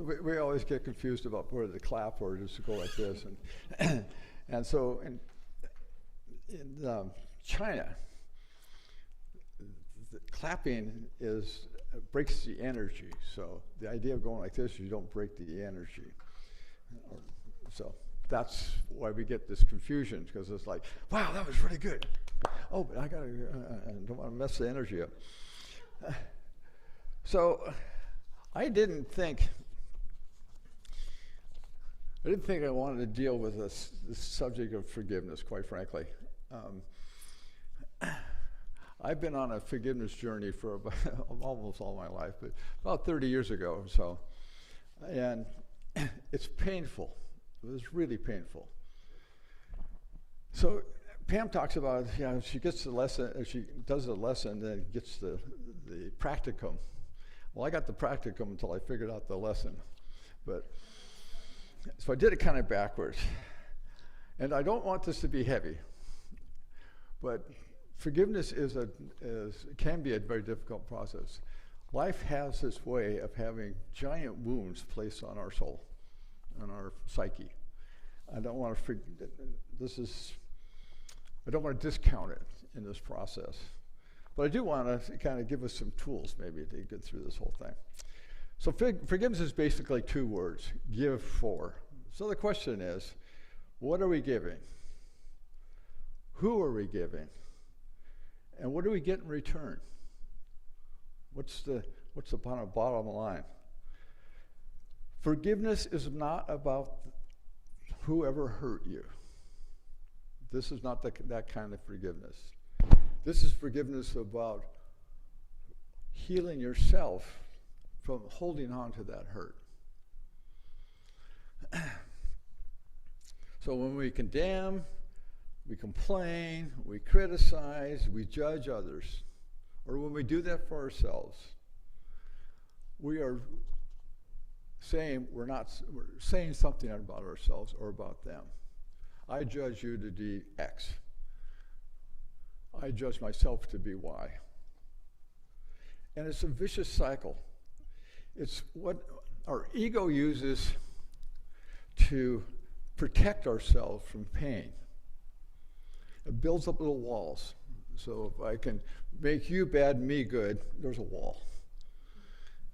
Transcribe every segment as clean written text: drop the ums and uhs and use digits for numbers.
We always get confused about whether to clap or just to go like this. And, and so in China, the clapping breaks the energy. So the idea of going like this, you don't break the energy. So that's why we get this confusion, because it's like, wow, that was really good. Oh, but I don't want to mess the energy up. So I didn't think I wanted to deal with this subject of forgiveness, quite frankly. I've been on a forgiveness journey for almost all my life, but about 30 years ago or so. And it's painful. It was really painful. So Pam talks about, she gets the lesson, she does the lesson, then gets the practicum. Well, I got the practicum until I figured out the lesson. So I did it kind of backwards. And I don't want this to be heavy, but forgiveness can be a very difficult process. Life has this way of having giant wounds placed on our soul, on our psyche. I don't want to discount it in this process. But I do want to kind of give us some tools maybe to get through this whole thing. So forgiveness is basically two words, give for. So the question is, what are we giving? Who are we giving? And what do we get in return? What's the bottom line? Forgiveness is not about whoever hurt you. This is not that kind of forgiveness. This is forgiveness about healing yourself from holding on to that hurt. So when we condemn, we complain, we criticize, we judge others, or when we do that for ourselves, we are saying we're saying something about ourselves or about them. I judge you to be X. I judge myself to be Y. And it's a vicious cycle. It's what our ego uses to protect ourselves from pain. It builds up little walls. So if I can make you bad and me good, there's a wall.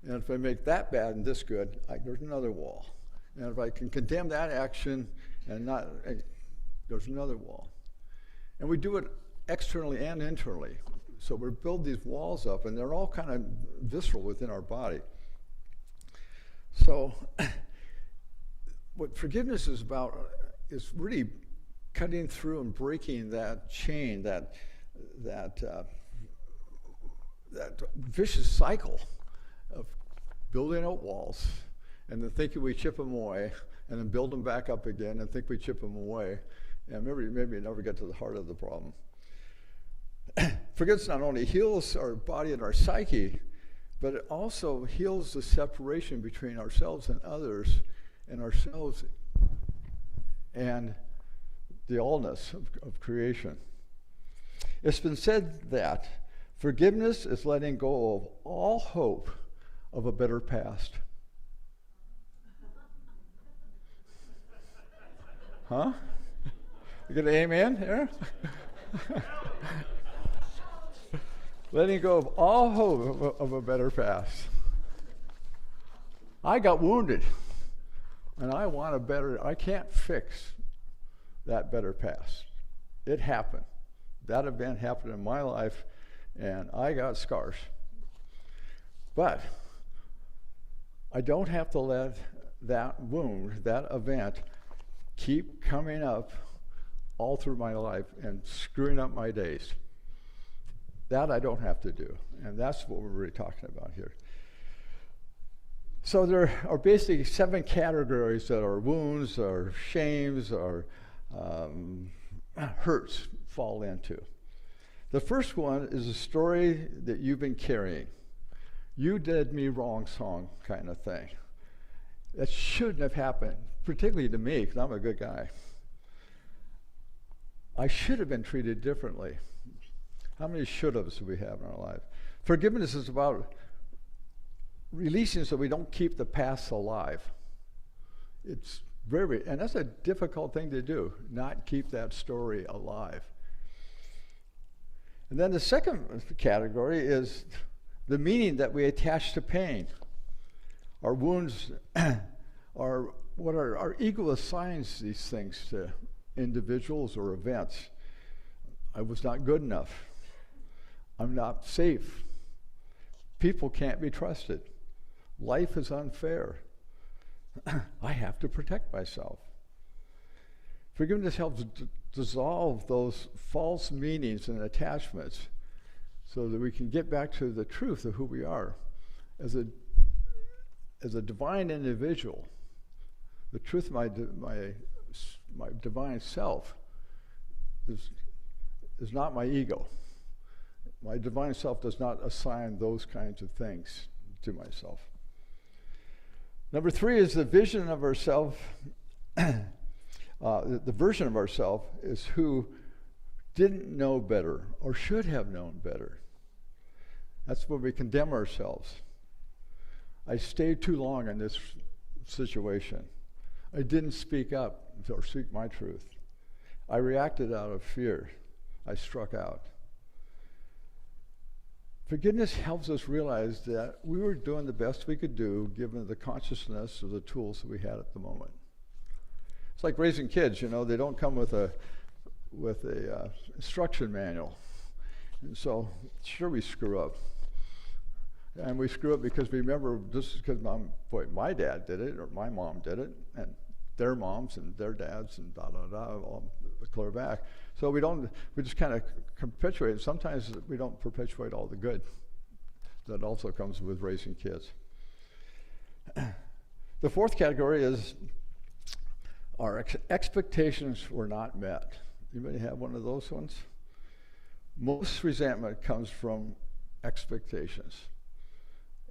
And if I make that bad and this good, there's another wall. And if I can condemn that action and not, there's another wall. And we do it externally and internally. So we build these walls up, and they're all kind of visceral within our body. So what forgiveness is about is really cutting through and breaking that chain, that vicious cycle of building out walls and then thinking we chip them away and then build them back up again and think we chip them away, and maybe never get to the heart of the problem. Forgiveness not only heals our body and our psyche, but it also heals the separation between ourselves and others, and ourselves and the allness of creation. It's been said that forgiveness is letting go of all hope of a better past. Huh? You get an amen here? Letting go of all hope of a better past. I got wounded, and I can't fix that better past. It happened. That event happened in my life, and I got scars. But I don't have to let that wound, that event, keep coming up all through my life and screwing up my days. That I don't have to do, and that's what we're really talking about here. So there are basically 7 categories that our wounds, our shames, our hurts fall into. The first one is a story that you've been carrying. You did me wrong song kind of thing. That shouldn't have happened, particularly to me, because I'm a good guy. I should have been treated differently. How many should-haves do we have in our life? Forgiveness is about releasing so we don't keep the past alive. It's and that's a difficult thing to do, not keep that story alive. And then the second category is the meaning that we attach to pain. Our wounds are what our ego assigns these things to individuals or events. I was not good enough. I'm not safe. People can't be trusted. Life is unfair. I have to protect myself. Forgiveness helps dissolve those false meanings and attachments so that we can get back to the truth of who we are as a divine individual. The truth of my divine self is not my ego. My divine self does not assign those kinds of things to myself. Number 3 is the vision of ourself. The version of ourself is who didn't know better or should have known better. That's where we condemn ourselves. I stayed too long in this situation. I didn't speak up or speak my truth. I reacted out of fear. I struck out. Forgiveness helps us realize that we were doing the best we could do given the consciousness of the tools that we had at the moment. It's like raising kids, they don't come with a instruction manual. And so, sure, we screw up. And we screw up because we remember this is because my dad did it, or my mom did it, and their moms and their dads and all clear back. So we just kind of perpetuate. Sometimes we don't perpetuate all the good that also comes with raising kids. The fourth category is our expectations were not met. Anybody have one of those ones? Most resentment comes from expectations.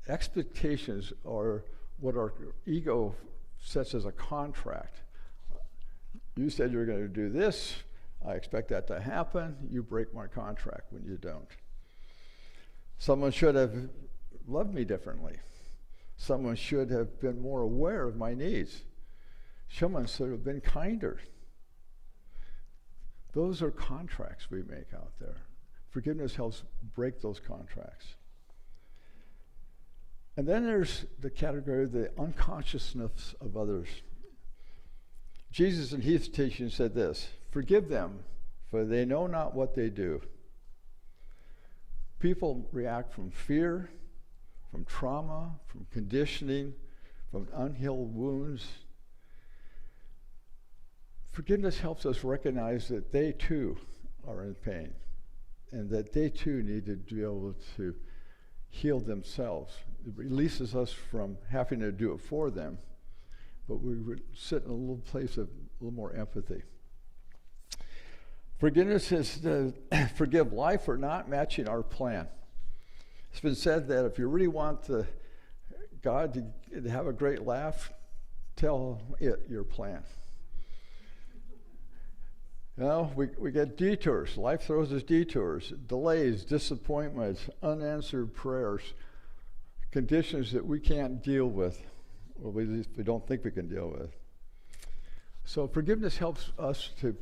Expectations are what our ego sets as a contract. You said you were going to do this. I expect that to happen. You break my contract when you don't. Someone should have loved me differently. Someone should have been more aware of my needs. Someone should have been kinder. Those are contracts we make out there. Forgiveness helps break those contracts. And then there's the category of the unconsciousness of others. Jesus in his teaching said this, "Forgive them, for they know not what they do." People react from fear, from trauma, from conditioning, from unhealed wounds. Forgiveness helps us recognize that they too are in pain and that they too need to be able to heal themselves. It releases us from having to do it for them, but we would sit in a little place of a little more empathy. Forgiveness is to forgive life for not matching our plan. It's been said that if you really want God to have a great laugh, tell it your plan. We get detours. Life throws us detours, delays, disappointments, unanswered prayers, conditions that we can't deal with, or we don't think we can deal with. So forgiveness helps us to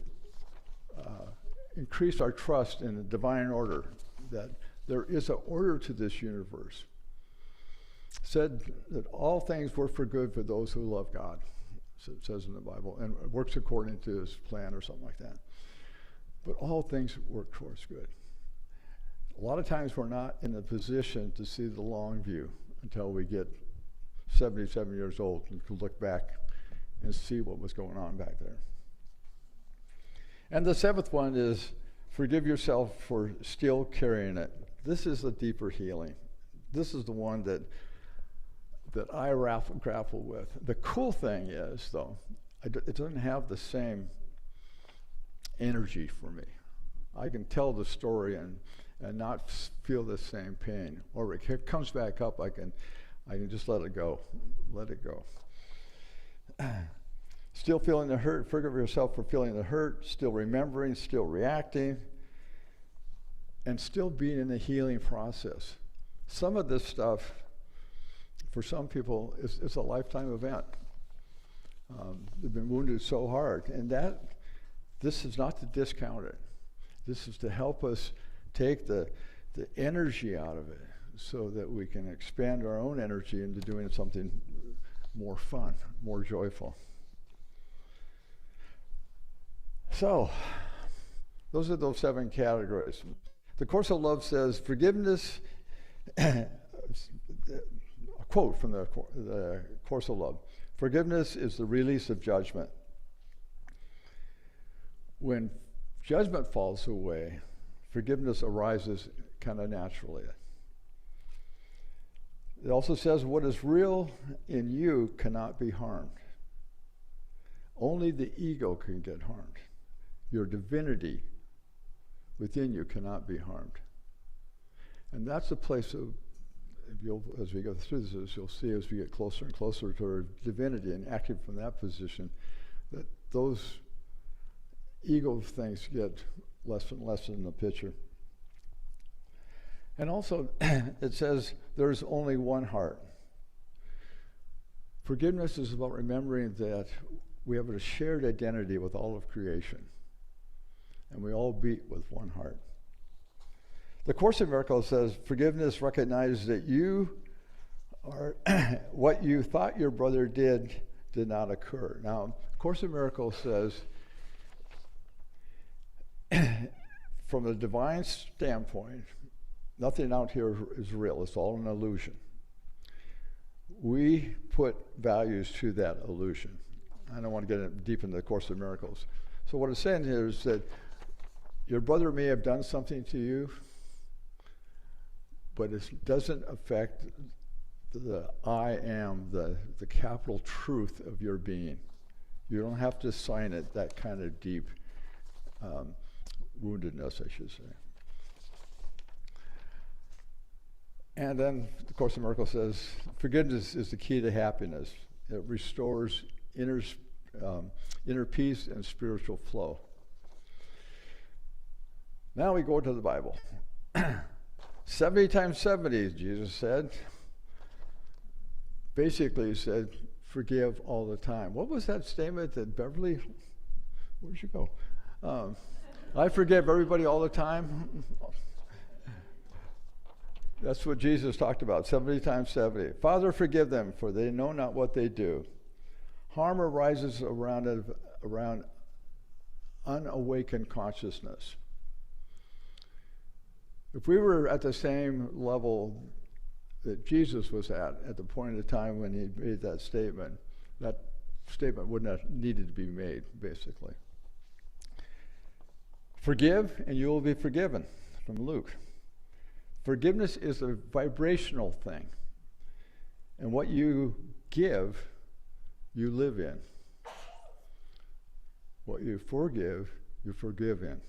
increase our trust in the divine order, that there is an order to this universe. It said that all things work for good for those who love God, so it says in the Bible, and it works according to his plan or something like that. But all things work towards good. A lot of times we're not in a position to see the long view until we get 77 years old and can look back and see what was going on back there. And the seventh one is forgive yourself for still carrying it. This is a deeper healing. This is the one that I grapple with. The cool thing is, though, it doesn't have the same energy for me. I can tell the story and not feel the same pain. Or it comes back up, I can just let it go. Let it go. Still feeling the hurt, forgive yourself for feeling the hurt, still remembering, still reacting, and still being in the healing process. Some of this stuff, For some people, it's a lifetime event. They've been wounded so hard, and this is not to discount it. This is to help us take the energy out of it so that we can expand our own energy into doing something more fun, more joyful. So, those are those 7 categories. The Course of Love says, forgiveness, a quote from the Course of Love, forgiveness is the release of judgment. When judgment falls away, forgiveness arises kind of naturally. It also says what is real in you cannot be harmed. Only the ego can get harmed. Your divinity within you cannot be harmed. And that's a place of, as we go through this, you'll see as we get closer and closer to our divinity and acting from that position, that those ego things get less and less in the picture. And also, it says there's only one heart. Forgiveness is about remembering that we have a shared identity with all of creation, and we all beat with one heart. The Course in Miracles says forgiveness recognizes that you are what you thought your brother did not occur. Now, Course in Miracles says from a divine standpoint, nothing out here is real. It's all an illusion. We put values to that illusion. I don't want to get deep into the Course in Miracles. So what it's saying here is that your brother may have done something to you, but it doesn't affect the I am, the capital truth of your being. You don't have to assign it that kind of deep woundedness, I should say. And then the Course in Miracles says, forgiveness is the key to happiness. It restores inner peace and spiritual flow. Now we go to the Bible. 70 times 70, Jesus said. Basically, he said, forgive all the time. What was that statement that Beverly, where'd you go? I forgive everybody all the time. That's what Jesus talked about, 70 times 70. Father, forgive them, for they know not what they do. Harm arises around unawakened consciousness. If we were at the same level that Jesus was at the point of time when he made that statement wouldn't have needed to be made, basically. Forgive, and you will be forgiven, from Luke. Forgiveness is a vibrational thing. And what you give, you live in. What you forgive, you forgive in.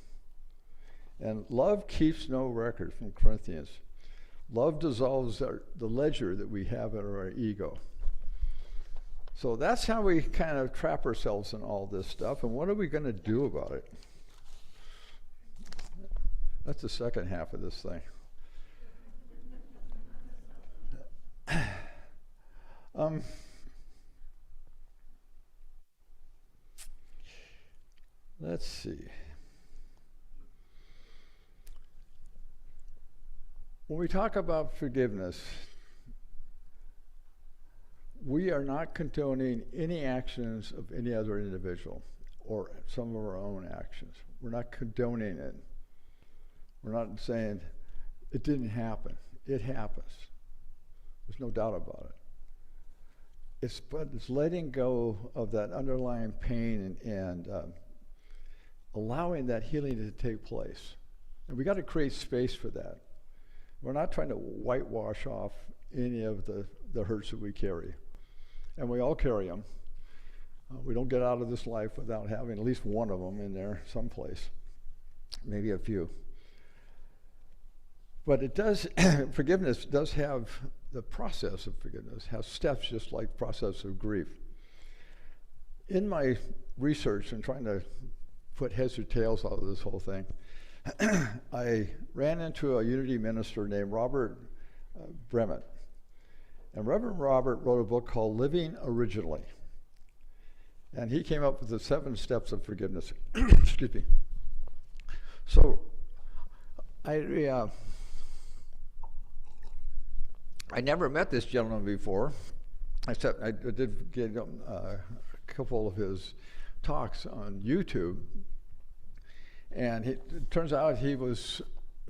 And love keeps no record, from Corinthians. Love dissolves the ledger that we have in our ego. So that's how we kind of trap ourselves in all this stuff. And what are we going to do about it? That's the second half of this thing. Let's see. When we talk about forgiveness, we are not condoning any actions of any other individual or some of our own actions. We're not condoning it. We're not saying it didn't happen. It happens. There's no doubt about it. It's letting go of that underlying pain and allowing that healing to take place. And we got to create space for that. We're not trying to whitewash off any of the hurts that we carry. And we all carry them. We don't get out of this life without having at least one of them in there someplace, maybe a few. But it does, forgiveness does have, the process of forgiveness has steps just like the process of grief. In my research and trying to put heads or tails out of this whole thing, I ran into a Unity minister named Robert Bremet. And Reverend Robert wrote a book called Living Originally. And he came up with the 7 steps of forgiveness. Excuse me. So I never met this gentleman before, except I did get a couple of his talks on YouTube. And it turns out he was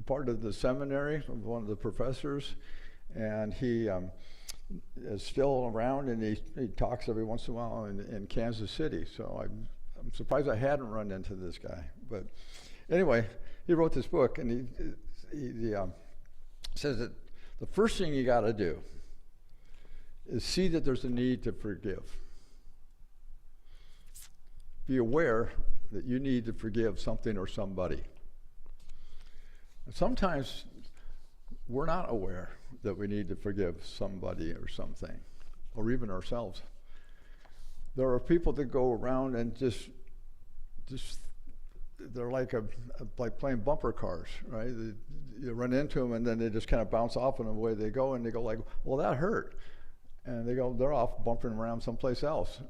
part of the seminary, one of the professors, and he is still around, and he talks every once in a while in Kansas City. So I'm surprised I hadn't run into this guy. But anyway, he wrote this book, and he says that the first thing you got to do is see that there's a need to forgive. Be aware that you need to forgive something or somebody. And sometimes we're not aware that we need to forgive somebody or something, or even ourselves. There are people that go around and just they're like playing bumper cars, right? You run into them and then they just kind of bounce off and away they go, and they go like, well, that hurt. And they're off bumping around someplace else.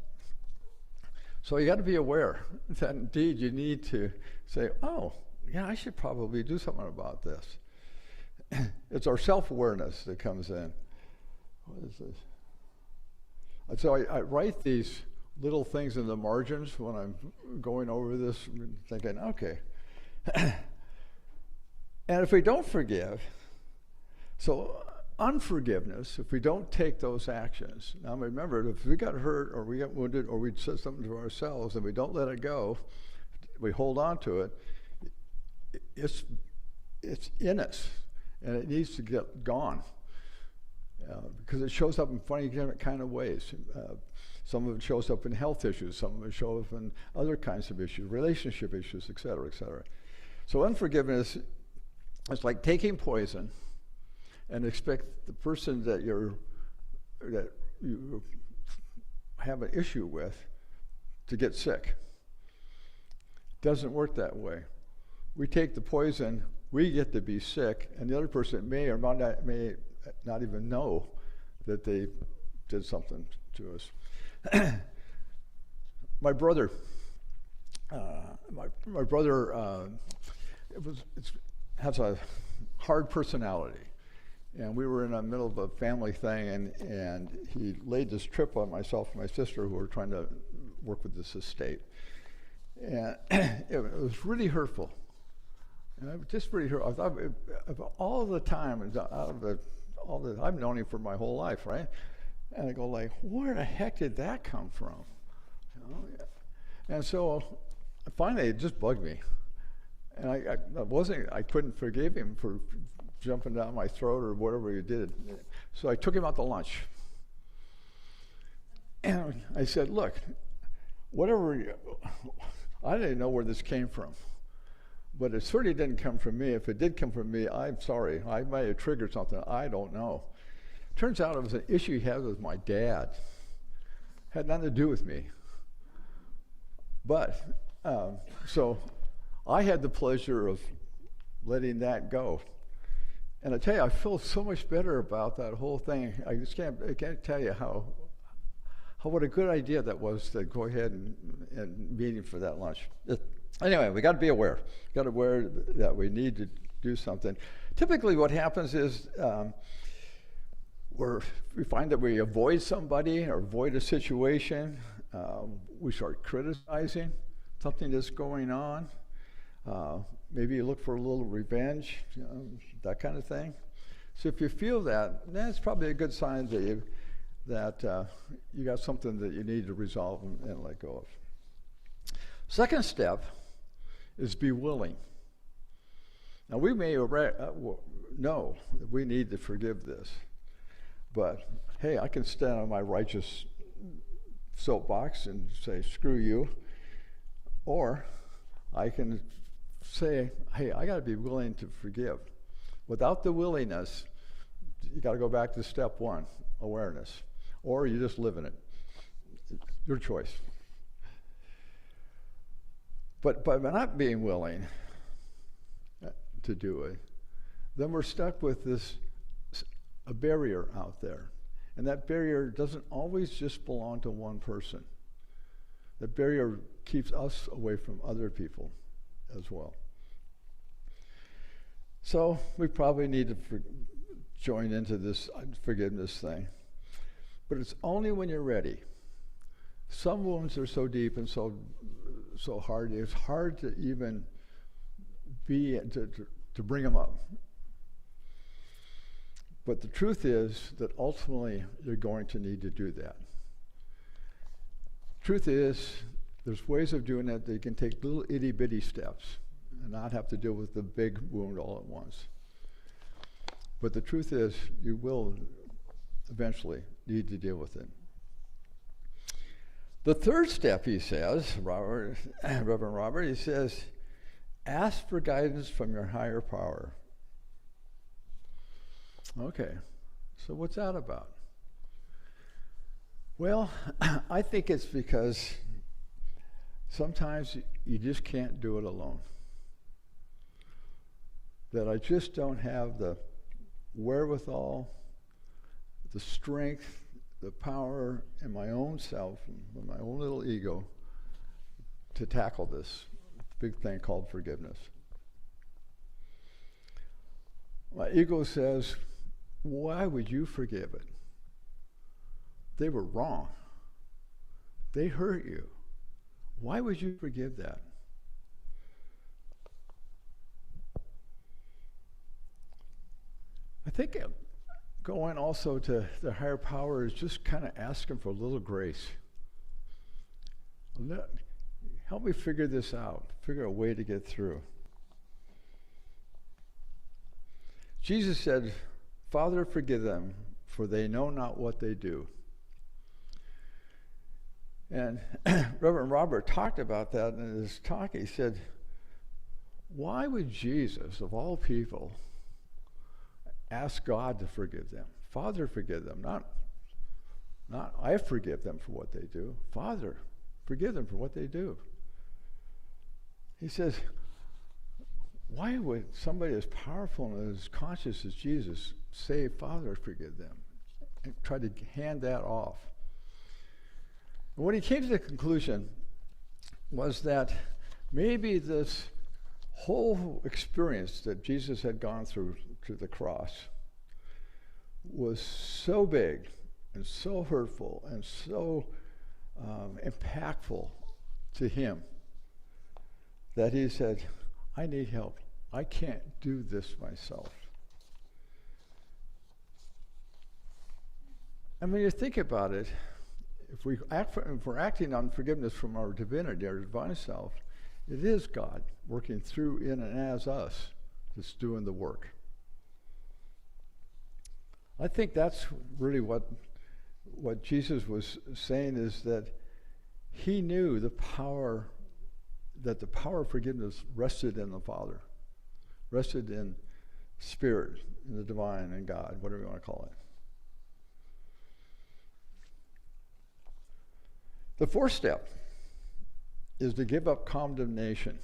So you got to be aware that indeed you need to say, oh, yeah, I should probably do something about this. It's our self-awareness that comes in. What is this? And so I write these little things in the margins when I'm going over this, thinking, okay. And if we don't forgive, so unforgiveness, if we don't take those actions. Now remember, if we got hurt or we got wounded or we said something to ourselves and we don't let it go, we hold on to it, it's in us and it needs to get gone because it shows up in funny kind of ways. Some of it shows up in health issues, some of it shows up in other kinds of issues, relationship issues, et cetera, et cetera. So unforgiveness is like taking poison and expect the person that you have an issue with to get sick. Doesn't work that way. We take the poison, we get to be sick, and the other person may or may not even know that they did something to us. My brother has a hard personality. And we were in the middle of a family thing, and he laid this trip on myself and my sister, who were trying to work with this estate. And it was really hurtful. And it was just really hurtful. I thought of all the time, I've known him for my whole life, right? And I go like, where the heck did that come from? You know? And so finally it just bugged me. And I couldn't forgive him for jumping down my throat or whatever he did. So I took him out to lunch. And I said, look, I didn't know where this came from. But it certainly didn't come from me. If it did come from me, I'm sorry. I might have triggered something. I don't know. Turns out it was an issue he had with my dad. Had nothing to do with me. But, so I had the pleasure of letting that go. And I tell you, I feel so much better about that whole thing. I can't tell you what a good idea that was to go ahead and meet him for that lunch. Anyway, we got to be aware. Got to be aware that we need to do something. Typically, what happens is we find that we avoid somebody or avoid a situation. We start criticizing something that's going on. Maybe you look for a little revenge, that kind of thing. So if you feel that, then it's probably a good sign that you got something that you need to resolve and let go of. Second step is be willing. Now we may know that we need to forgive this, but hey, I can stand on my righteous soapbox and say, screw you, or I can say, hey, I got to be willing to forgive. Without the willingness, you got to go back to step one, awareness, or you just live in it. Your choice. But by not being willing to do it, then we're stuck with a barrier out there. And that barrier doesn't always just belong to one person. That barrier keeps us away from other people as well. So we probably need to join into this forgiveness thing. But it's only when you're ready. Some wounds are so deep and so hard, it's hard to even to bring them up. But the truth is that ultimately you're going to need to do that. Truth is, there's ways of doing it that you can take little itty-bitty steps and not have to deal with the big wound all at once. But the truth is, you will eventually need to deal with it. The third step, he says, Reverend Robert, he says, ask for guidance from your higher power. Okay, so what's that about? Well, I think it's because sometimes you just can't do it alone. That I just don't have the wherewithal, the strength, the power in my own self, in my own little ego, to tackle this big thing called forgiveness. My ego says, why would you forgive it? They were wrong. They hurt you. Why would you forgive that? I think going also to the higher power is just kind of asking for a little grace. Help me figure this out, figure a way to get through. Jesus said, Father, forgive them, for they know not what they do. And Reverend Robert talked about that in his talk. He said, why would Jesus, of all people, ask God to forgive them? Father, forgive them. Not I forgive them for what they do. Father, forgive them for what they do. He says, why would somebody as powerful and as conscious as Jesus say, Father, forgive them, and try to hand that off? And what he came to the conclusion was that maybe this whole experience that Jesus had gone through to the cross was so big and so hurtful and so impactful to him that he said, I need help. I can't do this myself. And when you think about it, if we're acting on forgiveness from our divinity, our divine self, it is God working through, in, and as us that's doing the work. I think that's really what Jesus was saying, is that he knew that the power of forgiveness rested in the Father, rested in Spirit, in the divine, in God, whatever you want to call it. The fourth step is to give up condemnation.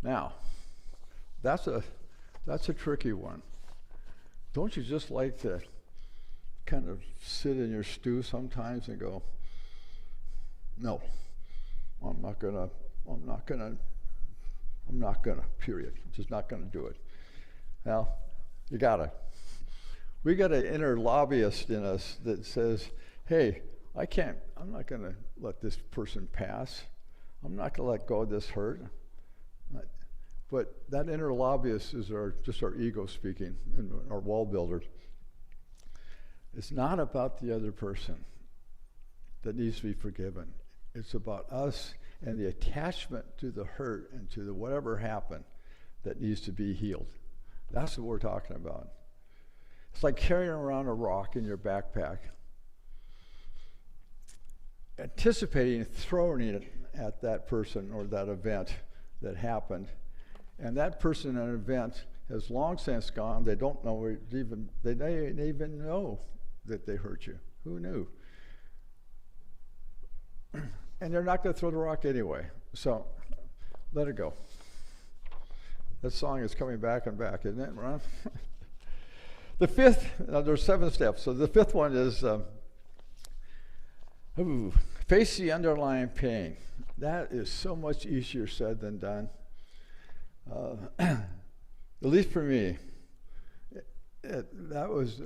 Now, that's a tricky one. Don't you just like to kind of sit in your stew sometimes and go, no, I'm not gonna, period. Just not gonna do it. Now, we got an inner lobbyist in us that says, hey, I'm not gonna let this person pass. I'm not gonna let go of this hurt. But that inner lobbyist is just our ego speaking, and our wall builder. It's not about the other person that needs to be forgiven. It's about us and the attachment to the hurt and to the whatever happened that needs to be healed. That's what we're talking about. It's like carrying around a rock in your backpack, anticipating throwing it at that person or that event that happened. And that person and event has long since gone. They don't know they didn't even know that they hurt you. Who knew? And they're not going to throw the rock anyway. So let it go. That song is coming back and back, isn't it, Ron? The fifth, there's 7 steps. So the fifth one is face the underlying pain. That is so much easier said than done. At least for me, that was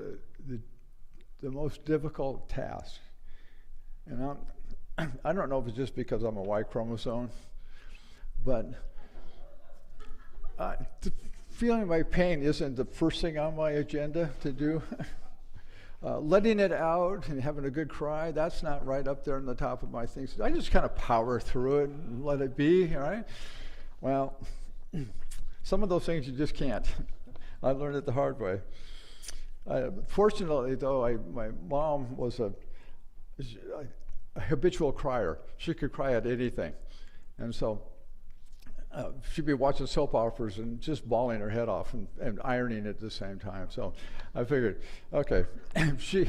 the most difficult task. And I don't know if it's just because I'm a Y chromosome, but feeling my pain isn't the first thing on my agenda to do. Letting it out and having a good cry, that's not right up there on the top of my things. I just kind of power through it and let it be, right? Well, some of those things you just can't. I learned it the hard way. Fortunately, though, my mom was a habitual crier. She could cry at anything. And so she'd be watching soap operas and just bawling her head off and ironing at the same time. So I figured, okay, she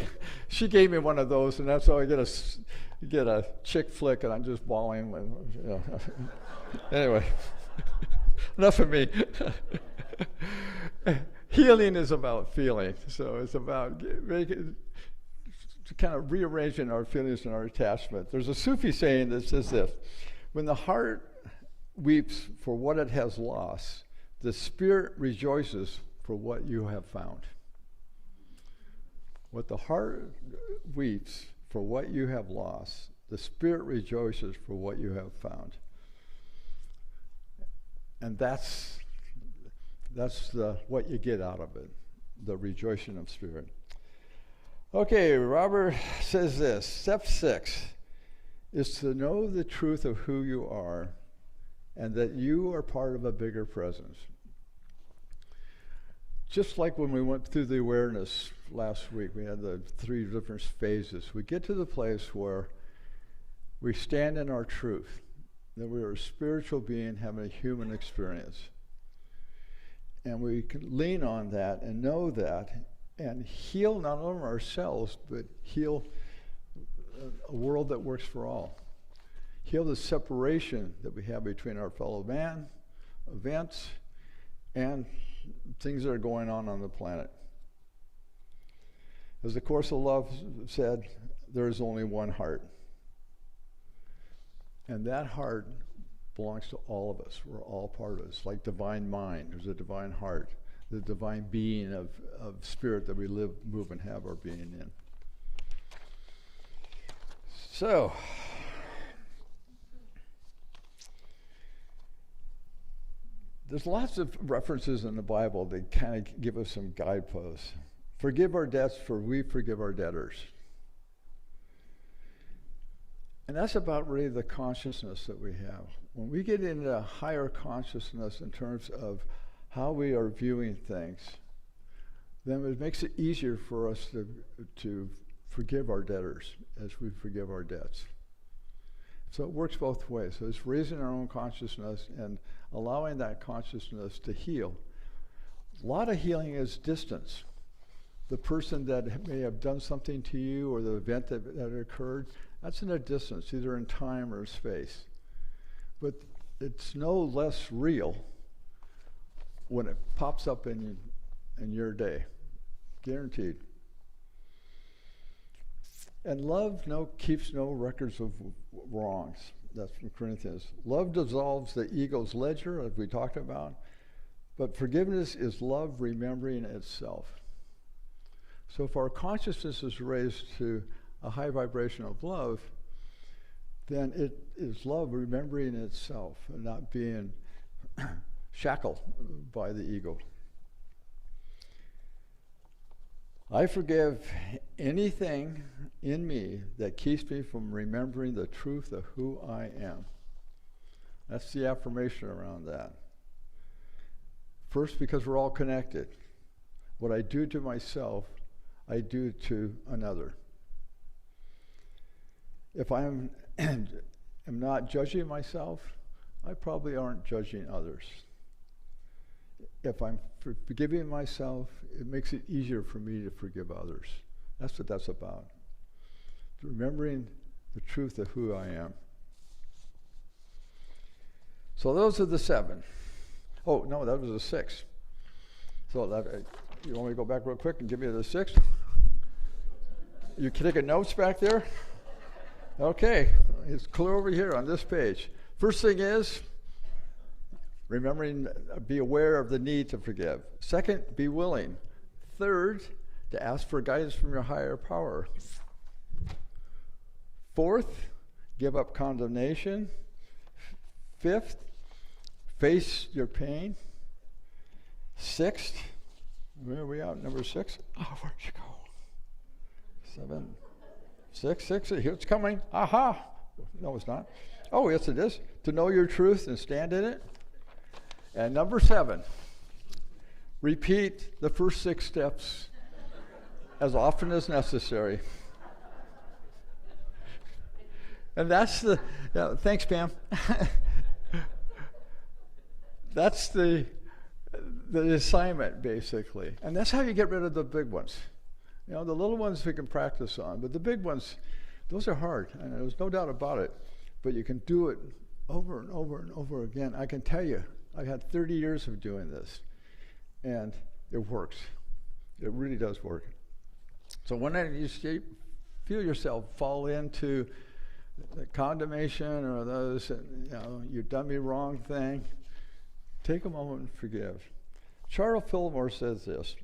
gave me one of those, and that's how I get a chick flick, and I'm just bawling. You know. Anyway, enough of me. Healing is about feeling, so it's about kind of rearranging our feelings and our attachment. There's a Sufi saying that says this: when the heart weeps for what it has lost, the spirit rejoices for what you have found. What the heart weeps for what you have lost, the spirit rejoices for what you have found. And that's what you get out of it, the rejoicing of spirit. Okay, Robert says this, step 6 is to know the truth of who you are and that you are part of a bigger presence. Just like when we went through the awareness last week, we had the 3 different phases. We get to the place where we stand in our truth, that we are a spiritual being having a human experience. And we can lean on that and know that and heal not only ourselves, but heal a world that works for all. Heal the separation that we have between our fellow man, events, and things that are going on the planet. As the Course of Love said, there is only one heart. And that heart belongs to all of us. We're all part of it. It's like divine mind. There's a divine heart, the divine being of spirit that we live, move, and have our being in. So, there's lots of references in the Bible that kind of give us some guideposts. Forgive our debts, for we forgive our debtors. And that's about really the consciousness that we have. When we get into a higher consciousness in terms of how we are viewing things, then it makes it easier for us to forgive our debtors as we forgive our debts. So it works both ways. So it's raising our own consciousness and allowing that consciousness to heal. A lot of healing is distance. The person that may have done something to you or the event that occurred, that's in a distance, either in time or space. But it's no less real when it pops up in your day. Guaranteed. And love keeps no records of wrongs. That's from Corinthians. Love dissolves the ego's ledger, as we talked about, but forgiveness is love remembering itself. So if our consciousness is raised to a high vibration of love, then it is love remembering itself and not being shackled by the ego. I forgive anything in me that keeps me from remembering the truth of who I am. That's the affirmation around that. First, because we're all connected. What I do to myself, I do to another. If I am not judging myself, I probably aren't judging others. If I'm forgiving myself, it makes it easier for me to forgive others. That's what that's about. Remembering the truth of who I am. So those are the 7. Oh, no, that was the 6. So You want me to go back real quick and give you the 6? You taking notes back there? Okay, it's clear over here on this page. First thing is, remembering, be aware of the need to forgive. Second, be willing. Third, to ask for guidance from your higher power. Fourth, give up condemnation. Fifth, face your pain. Sixth, where are we at? Number 6? Oh, where'd you go? 7, 6, here it's coming. Aha! No, it's not. Oh, yes, it is. To know your truth and stand in it. And number 7, repeat the first 6 steps as often as necessary. And that's the, thanks, Pam. That's the assignment, basically. And that's how you get rid of the big ones. The little ones we can practice on, but the big ones, those are hard, and there's no doubt about it. But you can do it over and over and over again. I can tell you, I've had 30 years of doing this, and it works. It really does work. So when you feel yourself fall into the condemnation or those, you've done me wrong thing, take a moment and forgive. Charles Fillmore says this: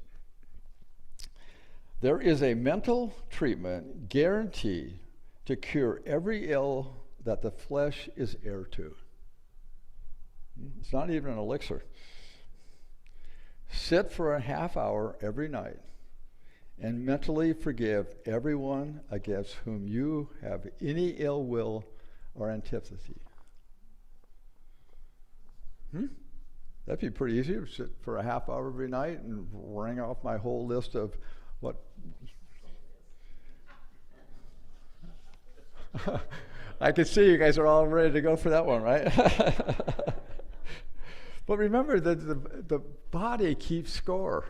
there is a mental treatment guaranteed to cure every ill that the flesh is heir to. It's not even an elixir. Sit for a half hour every night and mentally forgive everyone against whom you have any ill will or antipathy. That'd be pretty easy. Sit for a half hour every night and ring off my whole list of what. I can see you guys are all ready to go for that one, right? But remember that the body keeps score.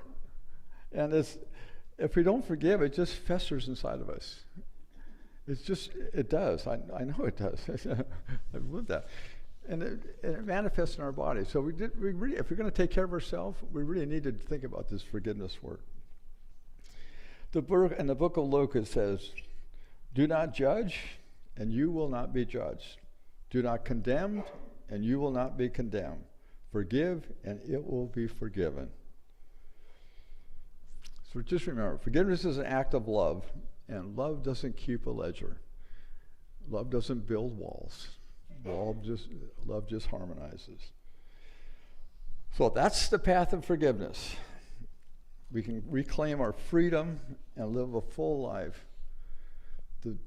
And if we don't forgive, it just festers inside of us. It does. I know it does. I've lived that. And it manifests in our body. So if we're going to take care of ourselves, we really need to think about this forgiveness work. In the book of Luke, it says, do not judge, and you will not be judged. Do not condemn, and you will not be condemned. Forgive, and it will be forgiven. So just remember, forgiveness is an act of love, and love doesn't keep a ledger. Love doesn't build walls. Love just harmonizes. So that's the path of forgiveness. We can reclaim our freedom and live a full life through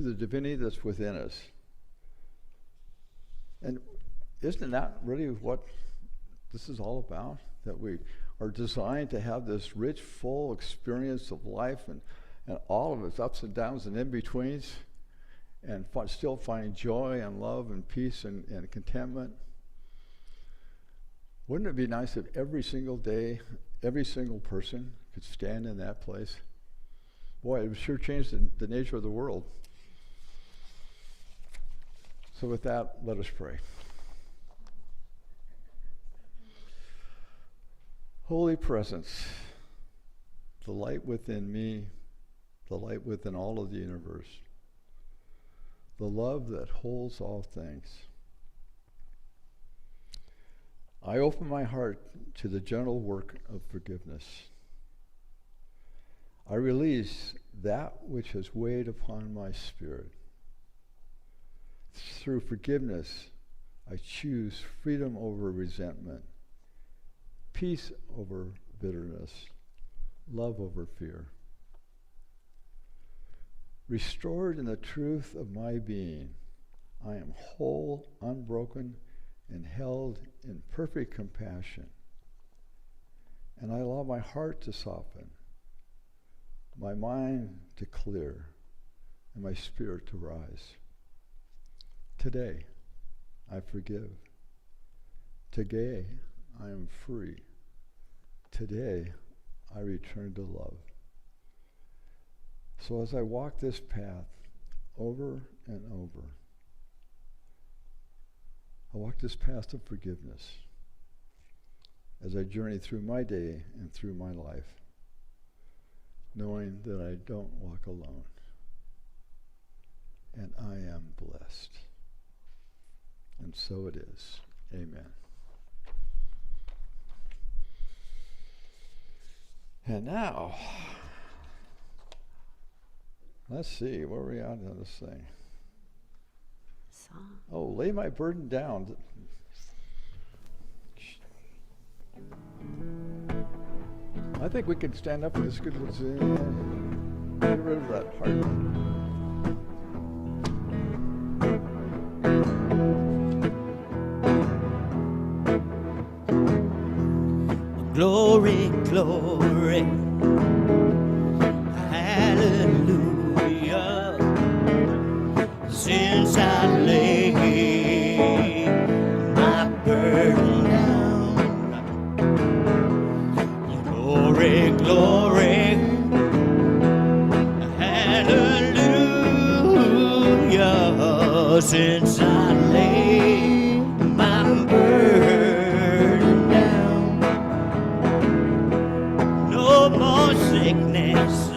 the divinity that's within us. And isn't that really what this is all about? That we are designed to have this rich, full experience of life and all of its ups and downs and in-betweens, and still finding joy and love and peace and contentment. Wouldn't it be nice if every single day, every single person could stand in that place? Boy, it would sure change the nature of the world. So with that, let us pray. Holy Presence, the light within me, the light within all of the universe, the love that holds all things. I open my heart to the gentle work of forgiveness. I release that which has weighed upon my spirit. Through forgiveness, I choose freedom over resentment, peace over bitterness, love over fear. Restored in the truth of my being, I am whole, unbroken, and held in perfect compassion. And I allow my heart to soften, my mind to clear, and my spirit to rise. Today, I forgive. Today, I am free. Today, I return to love. So as I walk this path over and over, I walk this path of forgiveness. as I journey through my day and through my life, knowing that I don't walk alone. And I am blessed. And so it is. Amen. And now, let's see, where are we on this thing? Song. Oh, lay my burden down. I think we could stand up for this good one. Get rid of that heart. Glory, glory, hallelujah. Since I laid my burden down, glory, glory, hallelujah. Since I laid my burden down, no more sickness,